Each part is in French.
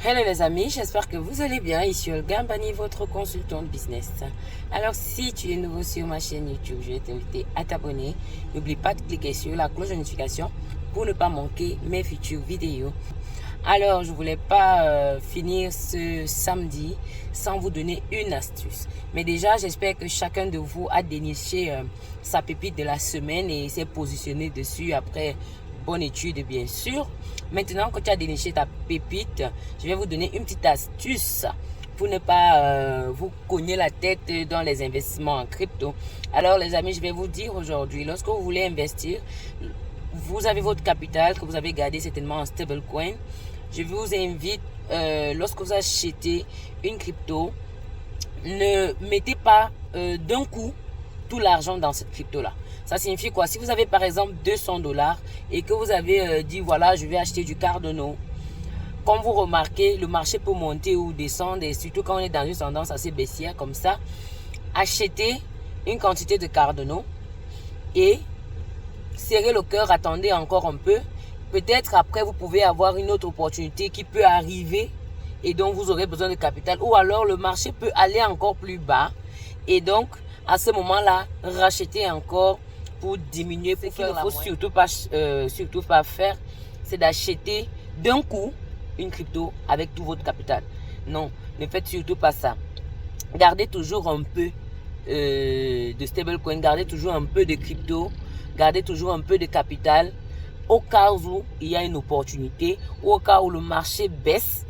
Hello les amis, j'espère que vous allez bien. Ici Olga Mbani, votre consultante business. Alors si tu es nouveau sur ma chaîne YouTube, je vais t'inviter à t'abonner. N'oublie pas de cliquer sur la cloche de notification pour ne pas manquer mes futures vidéos. Alors je voulais pas finir ce samedi sans vous donner une astuce. Mais déjà j'espère que chacun de vous a déniché sa pépite de la semaine et s'est positionné dessus après bonne étude bien sûr. Maintenant que tu as déniché ta pépite, je vais vous donner une petite astuce pour ne pas vous cogner la tête dans les investissements en crypto. Alors les amis, je vais vous dire aujourd'hui, lorsque vous voulez investir, vous avez votre capital que vous avez gardé certainement en stablecoin. Je vous invite, lorsque vous achetez une crypto, ne mettez pas d'un coup tout l'argent dans cette crypto-là. Ça signifie quoi? Si vous avez par exemple 200 $ et que vous avez dit voilà, je vais acheter du Cardano, comme vous remarquez, le marché peut monter ou descendre et surtout quand on est dans une tendance assez baissière comme ça, achetez une quantité de Cardano et serrez le cœur, attendez encore un peu. Peut-être après vous pouvez avoir une autre opportunité qui peut arriver et donc vous aurez besoin de capital, ou alors le marché peut aller encore plus bas et donc à ce moment-là racheter encore pour diminuer. Ce qu'il ne faut surtout pas faire, c'est d'acheter d'un coup une crypto avec tout votre capital. Non, ne faites surtout pas ça. Gardez toujours un peu de stablecoin, gardez toujours un peu de crypto, gardez toujours un peu de capital au cas où il y a une opportunité ou au cas où le marché baisse.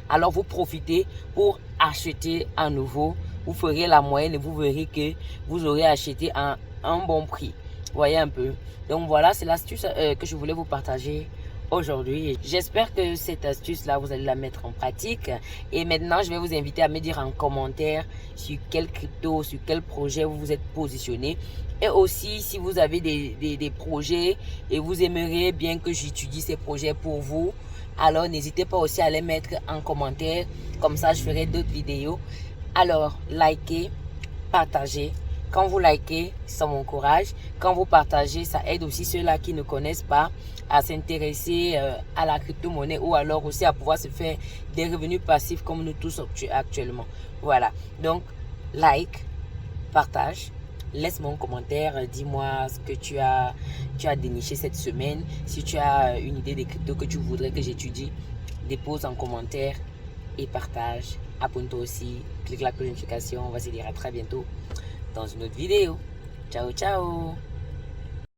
Alors vous profitez pour acheter à nouveau. Vous ferez la moyenne et vous verrez que vous aurez acheté à un bon prix. Voyez un peu. Donc voilà, c'est l'astuce que je voulais vous partager aujourd'hui. J'espère que cette astuce-là, vous allez la mettre en pratique. Et maintenant, je vais vous inviter à me dire en commentaire sur quel crypto, sur quel projet vous vous êtes positionné. Et aussi, si vous avez des projets et vous aimeriez bien que j'étudie ces projets pour vous, alors n'hésitez pas aussi à les mettre en commentaire. Comme ça, je ferai d'autres vidéos. Alors, likez, partagez. Quand vous likez, ça m'encourage. Quand vous partagez, ça aide aussi ceux-là qui ne connaissent pas à s'intéresser à la crypto-monnaie ou alors aussi à pouvoir se faire des revenus passifs comme nous tous actuellement. Voilà. Donc, like, partage. Laisse-moi un commentaire, dis-moi ce que tu as déniché cette semaine. Si tu as une idée des cryptos que tu voudrais que j'étudie, dépose en commentaire et partage. Abonne-toi aussi, clique la cloche de notification. On va se dire à très bientôt dans une autre vidéo. Ciao, ciao!